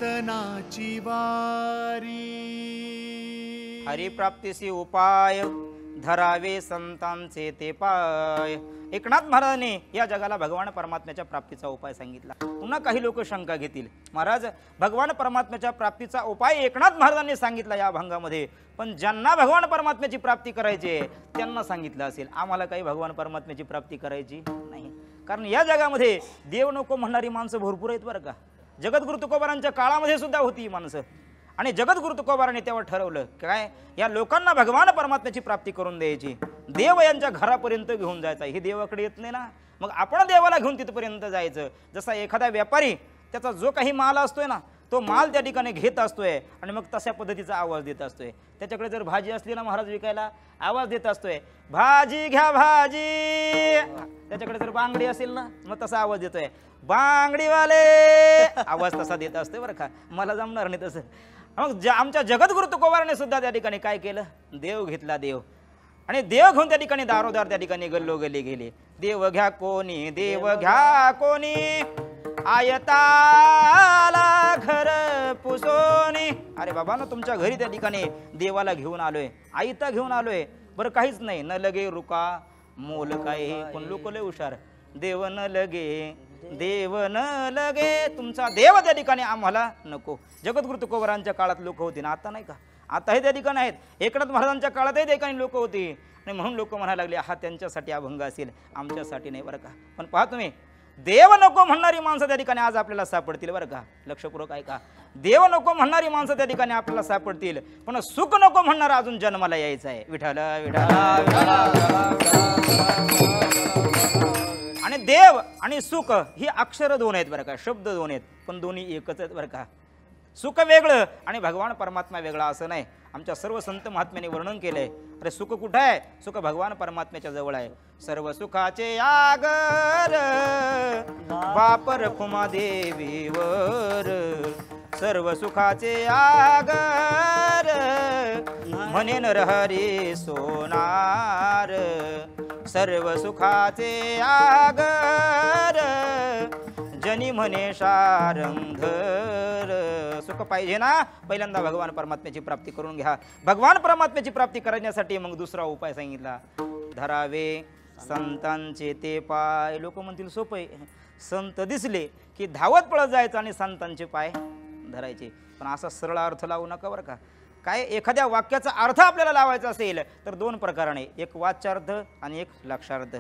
कीर्तनाची वारी। हरिप्राप्तीसी उपाय धरावे संतांचे ते पाय। एकनाथ महाराजांनी या जगाला भगवान परमात्म्याच्या प्राप्तीचा उपाय सांगितला। पुन्हा काही लोक शंका घेतील, महाराज भगवान परमात्म्याच्या प्राप्तीचा उपाय एकनाथ महाराजांनी सांगितला या अभंगामध्ये, पण ज्यांना भगवान परमात्म्याची प्राप्ती करायची आहे त्यांना सांगितलं असेल, आम्हाला काही भगवान परमात्म्याची प्राप्ती करायची नाही। कारण या जगामध्ये देव नको म्हणणारी माणसं भरपूर आहेत बरं का। जगद्गुरु तुकोबारांच्या काळामध्ये सुद्धा होती ही माणसं, आणि जगद्गुरु तुकोबारांनी तेव्हा ठरवलं काय, या लोकांना भगवान परमात्म्याची प्राप्ती करून द्यायची, देव यांच्या घरापर्यंत घेऊन जायचा। हे देवाकडे येत नाही ना, मग आपण देवाला घेऊन तिथपर्यंत जायचं। जसा एखादा व्यापारी त्याचा जो काही माल असतोय ना, तो माल त्या ठिकाणी घेत असतोय आणि मग तशा पद्धतीचा आवाज देत असतोय। त्याच्याकडे जर भाजी असली ना महाराज विकायला, आवाज देत असतोय, भाजी घ्या भाजी। त्याच्याकडे जर बांगडी असेल ना, मग तसा आवाज देतोय, बांगडीवाले, आवाज तसा देत असतोय बरं का। मला जमणार नाही तसं। मग आमच्या जगद्गुरु तुकोबाराने सुद्धा त्या ठिकाणी काय केलं, देव घेतला देव, आणि देव घेऊन त्या ठिकाणी दारोदार त्या ठिकाणी गल्लोगल्ली गेले। देव घ्या कोणी, देव घ्या कोणी, आयताला घर पुसोनी। अरे बाबा ना, तुमच्या घरी त्या ठिकाणी देवाला घेऊन आलोय, आयता घेऊन आलोय, बरं काहीच नाही, न लगे रुका मोल काय, पण लोक लय हुशार, देव न लगे, देव न लगे, तुमचा देव त्या ठिकाणी आम्हाला नको। जगद्गुरु तुकोबारांच्या काळात लोक होती ना, आता नाही का, आता हे त्या ठिकाणी आहेत। एकनाथ महाराजांच्या काळातही त्या ठिकाणी लोक होती, आणि म्हणून लोक म्हणायला लागले हा त्यांच्यासाठी अभंग असेल, आमच्यासाठी नाही बरं का। पण पहा तुम्ही, देव नको म्हणणारी माणसं त्या ठिकाणी आज आपल्याला सापडतील बरं का, लक्षपूर्वक ऐका। देव नको म्हणणारी माणसं त्या ठिकाणी आपल्याला सापडतील, पण सुख नको म्हणणारा अजून जन्माला यायचा आहे। विठ्ठल विठ्ठल। आणि देव आणि सुख ही अक्षर दोन आहेत बरं का, शब्द दोन आहेत, पण दोन्ही एकच आहेत बरं का। सुख वेगळं आणि भगवान परमात्मा वेगळा असं नाही। आमच्या सर्व संत महात्म्यांनी वर्णन केलंय, अरे सुख कुठं आहे, सुख भगवान परमात्म्याच्या जवळ आहे। सर्व सुखाचे आगर वापर खुमा देवीवर, सर्व सुखाचे आगर म्हणे नरहरी सोनार, सर्व सुखाचे आगर जनी म्हणे शारंधर। सुख पाहिजे ना, पहिल्यांदा भगवान परमात्म्याची प्राप्ती करून घ्या। भगवान परमात्म्याची प्राप्ती करण्यासाठी मग दुसरा उपाय सांगितला, धरावे संतांचे ते पाय। लोक म्हणतील सोपं आहे, संत दिसले की धावत पळत जायचं आणि संतांचे पाय धरायचे, पण असा सरळ अर्थ लावू नका बरं का। काय एखाद्या वाक्याचा अर्थ आपल्याला लावायचा असेल तर दोन प्रकाराने, एक वाच्यार्थ आणि एक लक्षार्थ।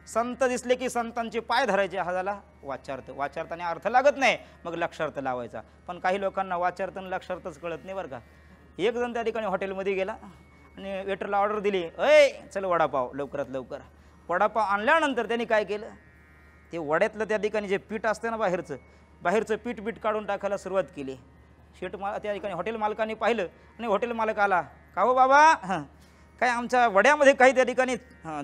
संत दिसले की संतांचे पाय धरायचे हा झाला वाच्यार्थ, वाच्यार्थाने अर्थ लागत नाही, मग लक्षार्थ लावायचा। पण काही लोकांना वाच्यार्थ आणि लक्षार्थच कळत नाही बरं का। एक जण त्या ठिकाणी हॉटेलमध्ये गेला आणि वेटरला ऑर्डर दिली, अय चल वडापाव लवकरात लवकर। वडापाव आणल्यानंतर त्यांनी काय केलं, ते वड्यातलं त्या ठिकाणी जे पीठ असतं ना बाहेरचं पीठ काढून टाकायला सुरुवात केली। त्या ठिकाणी हॉटेल मालकाने पाहिलं आणि हॉटेल मालक आला, का हो बाबा काय आमच्या वड्यामध्ये काही त्या ठिकाणी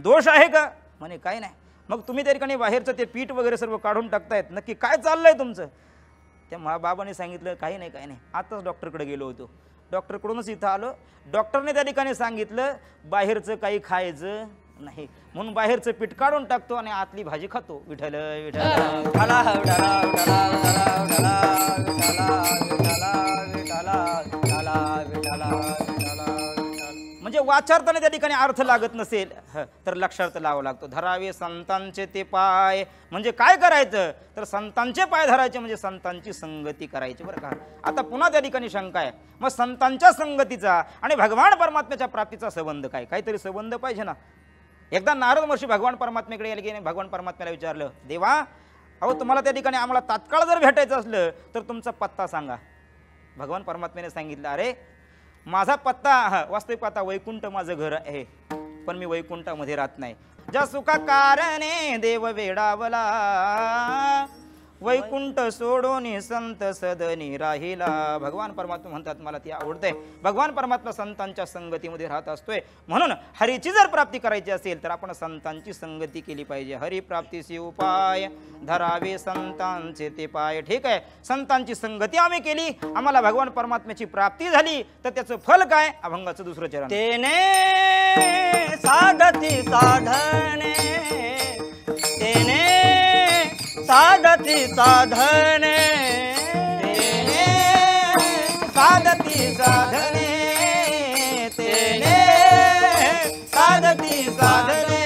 दोष आहे का, म्हणे काय नाही। मग तुम्ही त्या ठिकाणी बाहेरचं ते पीठ वगैरे सर्व काढून टाकतायत, नक्की काय चाललंय तुमचं। त्या बाबाने सांगितलं काही नाही, आताच डॉक्टरकडे गेलो होतो, डॉक्टरकडूनच इथं आलो, डॉक्टरने त्या ठिकाणी सांगितलं बाहेरचं काही खायचं नाही, म्हणून बाहेरचं पीठ काढून टाकतो आणि आतली भाजी खातो। विठ्ठल विठ्ठल। म्हणजे वाचार्थाने त्या ठिकाणी अर्थ लागत नसेल तर लक्षार्थ लावा लागतो। धरावे संतांचे ते पाय म्हणजे काय करायचं, तर संतांचे पाय धरायचे म्हणजे संतांची संगती करायची बरं का। आता पुन्हा त्या ठिकाणी शंका आहे, मग संतांच्या संगतीचा आणि भगवान परमात्म्याच्या प्राप्तीचा संबंध काय, काहीतरी संबंध पाहिजे ना। एकदा नारद महर्षी भगवान परमात्म्याकडे गेले की भगवान परमात्म्याला विचारलं, देवा अहो तुम्हाला त्या ठिकाणी आम्हाला तात्काळ जर भेटायचं असलं तर तुमचा पत्ता सांगा। भगवान परमात्म्याने सांगितलं, अरे माझा पत्ता वास्तविक पत्ता वैकुंठ माझं घर आहे, पण मी वैकुंठामध्ये राहत नाही। ज्या सुखा कारणे देव वेडावला, वैकुंठ सोडून संत सदनी राहिला। भगवान परमात्मा म्हणतात मला ती आवडते, भगवान परमात्मा संतांच्या संगतीमध्ये राहत असतोय, म्हणून हरीची जर प्राप्ती करायची असेल तर आपण संतांची संगती केली पाहिजे। हरी प्राप्तीची उपाय धरावे संतांचे ते पाय। ठीक आहे, संतांची संगती आम्ही केली, आम्हाला भगवान परमात्म्याची प्राप्ती झाली, तर त्याचं फल काय, अभंगाचं दुसरं चरण। तेने साधती साधने, तेने साधती साधने, तेने साधती साधने तेने साधती साधने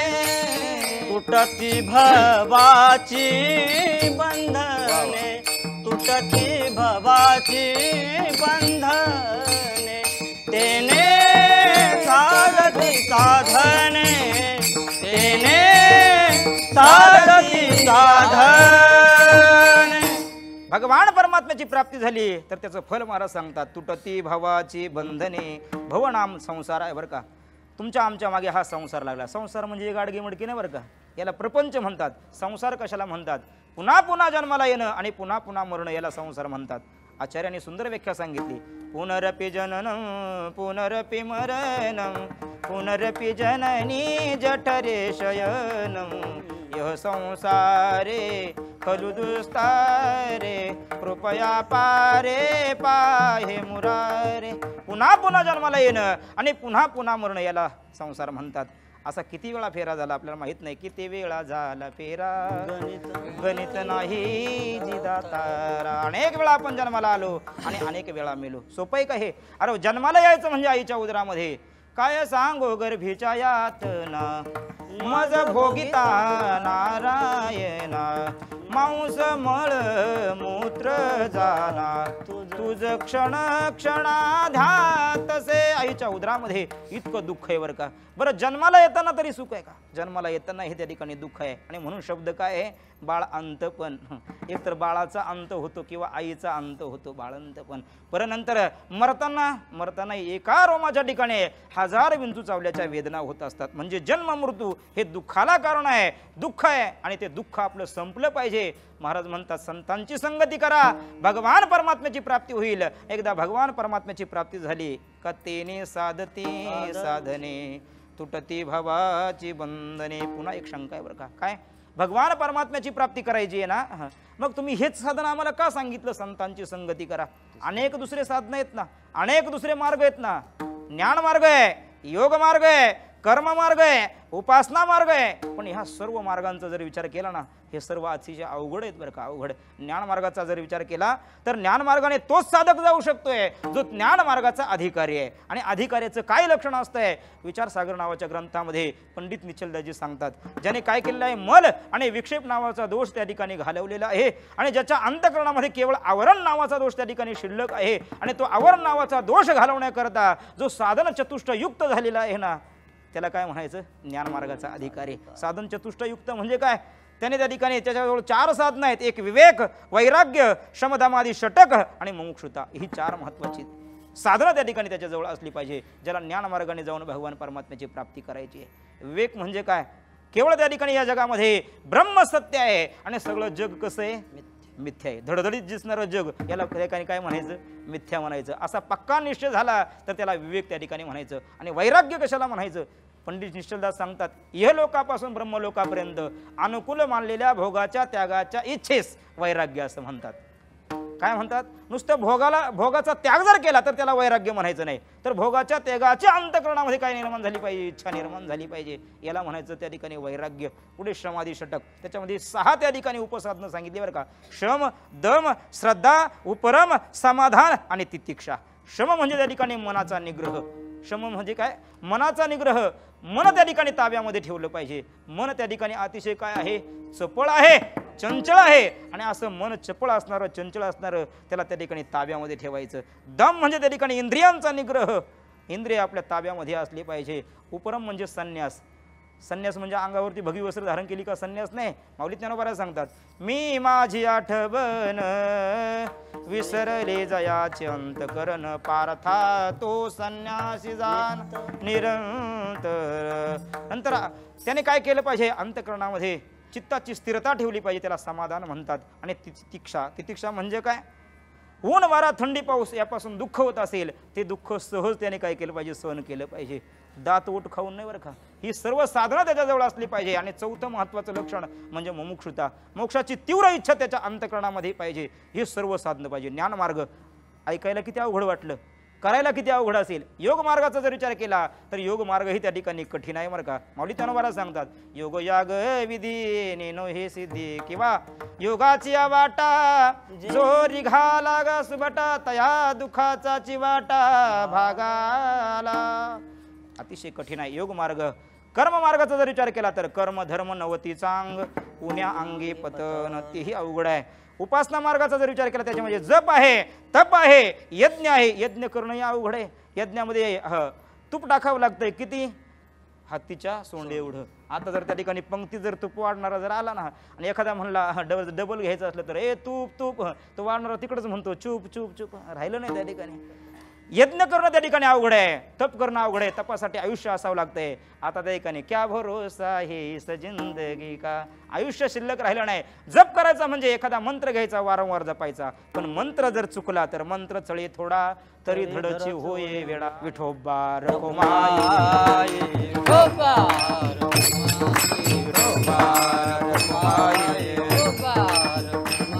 तुटती भवाची बंधने तुटती भवाची बंधने तेने साधती साधने तेने साधती साधने भगवान परमात्म्याची प्राप्ती झाली तर त्याचं फल महाराज सांगतात तुटती भवाची बंधने. भव नाम संसार आहे बरं का. तुमच्या आमच्या मागे हा संसार लागला. संसार म्हणजे गाडगी मडकी नाही बरं का. याला प्रपंच म्हणतात. संसार कशाला म्हणतात? पुन्हा पुन्हा जन्माला येणं आणि पुन्हा पुन्हा मरणं याला संसार म्हणतात. आचार्यांनी सुंदर व्याख्या सांगितली. पुनरपि जननं पुनरपि मरणं पुनरपि जननी जठरे शयनं यह संसारे खलु दुस्तारे कृपया पारे पाहे मुरारे. पुन्हा पुन्हा जन्माला येणं आणि पुन्हा पुन्हा मरणं याला संसार म्हणतात. असा किती वेळा फेरा झाला आपल्याला माहित नाही. किती वेळा झाला फेरा गणित नाही जिदातारा. अनेक वेळा आपण जन्माला आलो आणि अनेक वेळा मेलो. सोपं आहे का हे? अरे जन्माला यायचं म्हणजे आईच्या उदरामध्ये काय सांगो गर्भीच्या यातना मज भोगिता नारायणा मांस मळ मूत्र जाना तुझ क्षण क्षणाध्यातसे. आईच्या उदरामध्ये इतकं दुःख आहे बरं का. बरं जन्माला येताना तरी सुख आहे का? जन्माला येताना हे त्या ठिकाणी दुःख आहे. आणि म्हणून शब्द काय आहे? बाळ अंतपण. एक तर बाळाचा अंत होतो किंवा आईचा अंत होतो बाळंतपण. परनंतर मरताना एका रोमाच्या ठिकाणी हजार विंचू चावल्याच्या वेदना होत असतात. म्हणजे जन्म मृत्यू हे दुःखाला कारण आहे. दुःख आहे आणि ते दुःख आपलं संपलं पाहिजे. महाराज म्हणतात संतांची संगती करा भगवान परमात्म्याची प्राप्ती होईल. एकदा भगवान परमात्म्याची प्राप्ती झाली का तेने साधती साधने तुटती भवाची बंधने. पुन्हा एक शंका आहे बरं का. काय? भगवान परमात्म्याची प्राप्ती करायची आहे ना, मग तुम्ही हेच साधन आम्हाला का सांगितलं? संतांची संगती करा. अनेक दुसरे साधन आहेत ना, अनेक दुसरे मार्ग आहेत ना. ज्ञान मार्ग आहे, योग मार्ग आहे, कर्म मार्ग आहे, उपासना मार्ग आहे. पण ह्या सर्व मार्गांचा जर विचार केला ना हे सर्व अतिशय अवघड आहेत बरं का. अवघड. ज्ञान मार्गाचा जर विचार केला तर ज्ञान मार्गाने तोच साधक जाऊ शकतोय जो ज्ञान मार्गाचा अधिकारी आहे. आणि अधिकाऱ्याचं काय लक्षण असतंय? विचारसागर नावाच्या ग्रंथामध्ये पंडित निश्चलदासजी सांगतात ज्याने काय केलेलं आहे? मल आणि विक्षेप नावाचा दोष त्या ठिकाणी घालवलेला आहे. आणि ज्याच्या अंतःकरणामध्ये केवळ आवरण नावाचा दोष त्या ठिकाणी शिल्लक आहे. आणि तो आवरण नावाचा दोष घालवण्याकरता जो साधन चतुष्ट युक्त झालेला आहे ना त्याला काय म्हणायचं? ज्ञानमार्गाचा अधिकारी. साधन चतुष्टयुक्त म्हणजे काय? त्याने त्या ठिकाणी त्याच्याजवळ 4 साधनं आहेत. एक विवेक, वैराग्य, शमदमादी षटक आणि मुमुक्षुता. ही 4 महत्त्वाची साधनं त्या ठिकाणी त्याच्याजवळ असली पाहिजे ज्याला ज्ञानमार्गाने जाऊन भगवान परमात्म्याची प्राप्ती करायची आहे. विवेक म्हणजे काय? केवळ त्या ठिकाणी या जगामध्ये ब्रह्म सत्य आहे आणि सगळं जग कसं आहे? मिथ्या आहे. धडधडीत दिसणारं जग याला त्या ठिकाणी काय म्हणायचं? मिथ्या म्हणायचं. असा पक्का निश्चय झाला तर त्याला विवेक त्या ठिकाणी म्हणायचं. आणि वैराग्य कशाला म्हणायचं? पंडित निश्चलदास सांगतात इहलोकापासून ब्रह्मलोकापर्यंत अनुकूल मानलेल्या भोगाच्या त्यागाच्या इच्छेस वैराग्य असं म्हणतात. काय म्हणतात? नुसतं भोगाचा त्याग जर केला तर त्याला वैराग्य म्हणायचं नाही. तर भोगाच्या त्यागाच्या अंतःकरणामध्ये काय निर्माण झाली पाहिजे? इच्छा निर्माण झाली पाहिजे. याला म्हणायचं त्या ठिकाणी वैराग्य. पुढे श्रमादी षटक. त्याच्यामध्ये 6 त्या ठिकाणी उपसाधनं सांगितली बरं का. श्रम, दम, श्रद्धा, उपरम, समाधान आणि तितिक्षा. श्रम म्हणजे त्या ठिकाणी मनाचा निग्रह. श्रम म्हणजे काय? मनाचा निग्रह. मन त्या ठिकाणी ताब्यामध्ये ठेवलं पाहिजे. मन त्या ठिकाणी अतिशय काय आहे? चपळ आहे, चंचल आहे. आणि असं मन चपळ असणारं, चंचल असणारं त्याला त्या ठिकाणी ताब्यामध्ये ठेवायचं. दम म्हणजे त्या ठिकाणी इंद्रियांचा निग्रह. इंद्रिय आपल्या ताब्यामध्ये असली पाहिजे. उपरम म्हणजे संन्यास. संन्यास म्हणजे अंगावरती भगवी वस्त्र धारण केली का संन्यास नाही. माऊली ज्ञानोबा सांगतात मी माझी आठवण विसरले जयाचे अंतकरण पार्था तो संन्यासी जाण निरंतर. नंतर त्याने काय केलं पाहिजे? अंतकरणामध्ये चित्ताची स्थिरता ठेवली पाहिजे. त्याला समाधान म्हणतात. आणि तितिक्षा म्हणजे काय? ऊन वारा थंडी पाऊस यापासून दुःख होत असेल ते दुःख सहज त्याने काय केलं पाहिजे? सहन केलं पाहिजे. दात ओट खाऊन नाही बरं का. ही सर्व साधनं त्याच्याजवळ असली पाहिजे. आणि 4थं महत्त्वाचं लक्षण म्हणजे मुमुक्षुता. मोक्षाची तीव्र इच्छा त्याच्या अंतःकरणामध्ये पाहिजे. हे सर्व साधनं पाहिजे. ज्ञानमार्ग ऐकायला किती अवघड वाटलं करायला किती अवघड असेल. योग मार्गाचा जर विचार केला तर योग मार्गही त्या ठिकाणी कठीण आहे बरं का. माऊली त्यानुसार सांगतात योग याग विधी नेनो हे सिद्धी किंवा योगाची वाटा जो रिघाला ग सुबटा तया दुखाचा चिवाटा भागाला. अतिशय कठीण आहे योग मार्ग. कर्म मार्गाचा जर विचार केला तर कर्म धर्म नवती चांग पुण्या अंगी पतन तेही अवघड आहे. उपासना मार्गाचा जर विचार केला त्याच्यामध्ये जप आहे तप आहे यज्ञ आहे. यज्ञ करणंही अवघड आहे. यज्ञामध्ये तूप टाकावं लागतंय किती हत्तीच्या सोंडे एवढं. आता जर त्या ठिकाणी पंक्ती जर तूप वाढणारा जर आला ना आणि एखादा म्हणला डबल घ्यायचं असलं तर तूप तूप तो वाढणारा तिकडच म्हणतो चूप चूप चूप. राहिलं नाही त्या ठिकाणी. यज्ञ करणं त्या ठिकाणी अवघड आहे. तप करणं अवघड आहे. तपासाठी आयुष्य असावं लागतंय. आता त्या ठिकाणी क्या भरोसा हे इस जिंदगी का. आयुष्य शिल्लक राहिलं नाही. जप करायचा म्हणजे एखादा मंत्र घ्यायचा वारंवार जपायचा. पण मंत्र जर चुकला तर मंत्र चळे थोडा तरी धडची होय वेडा. विठोबा रखुमाई विठोबा रखुमाई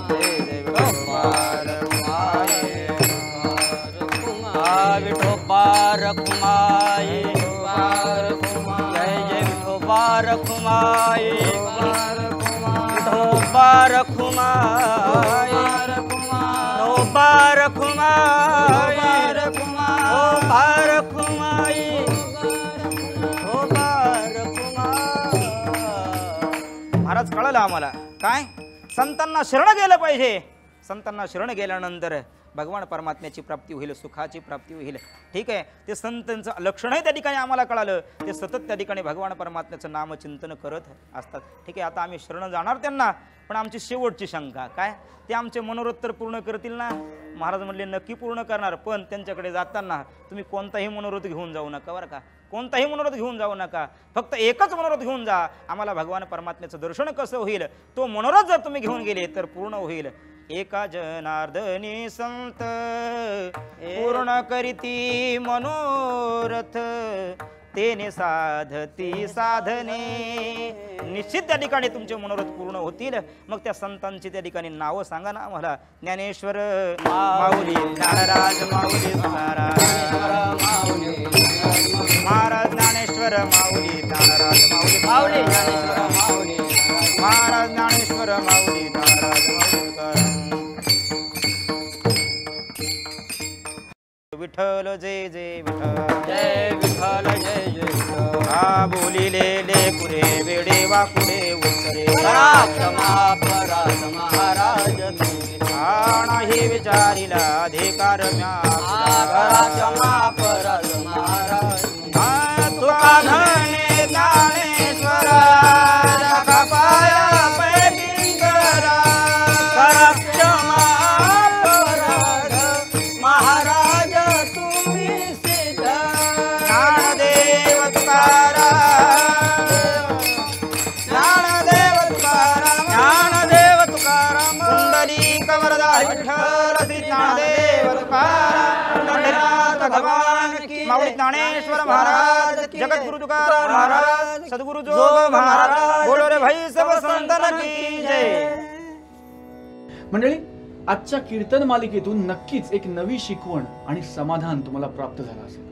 जय जय विठोबा रखुमाई विठोबा रखुमाई विठोबा रखुमाई विठोबा रखुमाई विठोबा रखुमाई. महाराज कळलं आम्हाला काय संतांना शरण गेलं पाहिजे. संतांना शरण गेल्यानंतर भगवान परमात्म्याची प्राप्ती होईल सुखाची प्राप्ती होईल. ठीक आहे. ते संतांचं लक्षणही त्या ठिकाणी आम्हाला कळालं. ते सतत त्या ठिकाणी भगवान परमात्म्याचं नामचिंतन करत असतात. ठीक आहे. आता आम्ही शरण जाणार त्यांना पण आमची शेवटची शंका काय ते आमचे मनोरथ तर पूर्ण करतील ना. महाराज म्हणले नक्की पूर्ण करणार पण त्यांच्याकडे जाताना तुम्ही कोणताही मनोरथ घेऊन जाऊ नका बरं का. कोणताही मनोरथ घेऊन जाऊ नका. फक्त एकच मनोरथ घेऊन जा. आम्हाला भगवान परमात्म्याचं दर्शन कसं होईल तो मनोरथ जर तुम्ही घेऊन गेले तर पूर्ण होईल. एका जनार्दनी संत पूर्ण करीती मनोरथ तेने साधती साधने. निश्चित त्या ठिकाणी तुमचे मनोरथ पूर्ण होतील. मग त्या संतांची त्या ठिकाणी नावं सांगा ना आम्हाला. ज्ञानेश्वर माऊली ज्ञानराज माऊली महाराज ज्ञानेश्वर माऊली ज्ञानराज माऊली माऊली ज्ञानेश्वर माऊली महाराज ज्ञानेश्वर माऊली ज्ञानराज माऊली. विठ्ठल जय जय विठ्ठल जय विठ्ठल जय जय विठ्ठल. हा बोलिले लेकुरे वेडे वाकुडे उत्तरे क्षमा परात महाराज तुम्ही नाही विचारिला अधिकार म्या क्षमा परात महाराज तुका धने ज्ञानेश्वरा पाया पैकी करा क्षमा परात महाराज तुम्ही सिद्ध. ज्ञानदेव तुकाराम ज्ञानदेव तुकाराम ज्ञानदेव तुकाराम कुंडलिक वरदारी विठ्ठल श्री ज्ञानदेव तुकाराम पंढरीनाथ भगवान की. माऊली ज्ञानेश्वर महाराज जगद्गुरु तुकाराम महाराज सद्गुरु जोग महाराज बोलो रे भाई सब संतन की जय. मंडळी आजच्या कीर्तन मालिकेतून नक्कीच एक नवी शिकवण आणि समाधान तुम्हाला प्राप्त झालं असेल.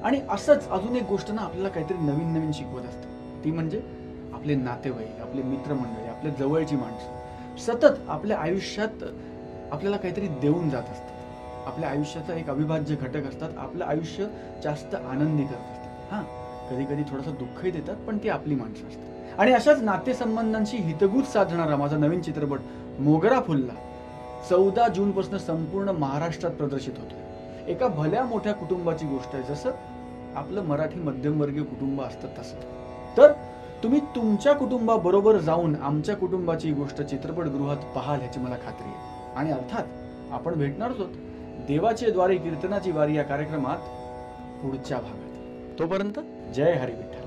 आणि असंच अजून एक गोष्ट ना आपल्याला काहीतरी नवीन नवीन शिकवत असते. ती म्हणजे आपले नातेवाईक आपले मित्रमंडळी आपल्या जवळची माणसं सतत आपल्या आयुष्यात आपल्याला काहीतरी देऊन जात असतात. आपल्या आयुष्याचा एक अविभाज्य घटक असतात. आपलं आयुष्य जास्त आनंदी करत असतात. हां कधी कधी थोडंसं दुःखही देतात पण ती आपली माणसं असतात. आणि अशाच नातेसंबंधांशी हितगुज साधणारा माझा नवीन चित्रपट मोगरा फुलला 14 जून पासून संपूर्ण महाराष्ट्रात प्रदर्शित होतो. एका भल्या मोठ्या कुटुंबाची गोष्ट आहे. जसं आपलं मराठी मध्यमवर्गीय कुटुंब असतं तसं. तर तुम्ही तुमच्या कुटुंबाबरोबर जाऊन आमच्या कुटुंबाची गोष्ट चित्रपटगृहात पाहाल ह्याची मला खात्री आहे. आणि अर्थात आपण भेटणार आहोत देवाचे द्वारे कीर्तनाची वारी या कार्यक्रमात पुढच्या भागात. तोपर्यंत जय हरी विठ्ठल.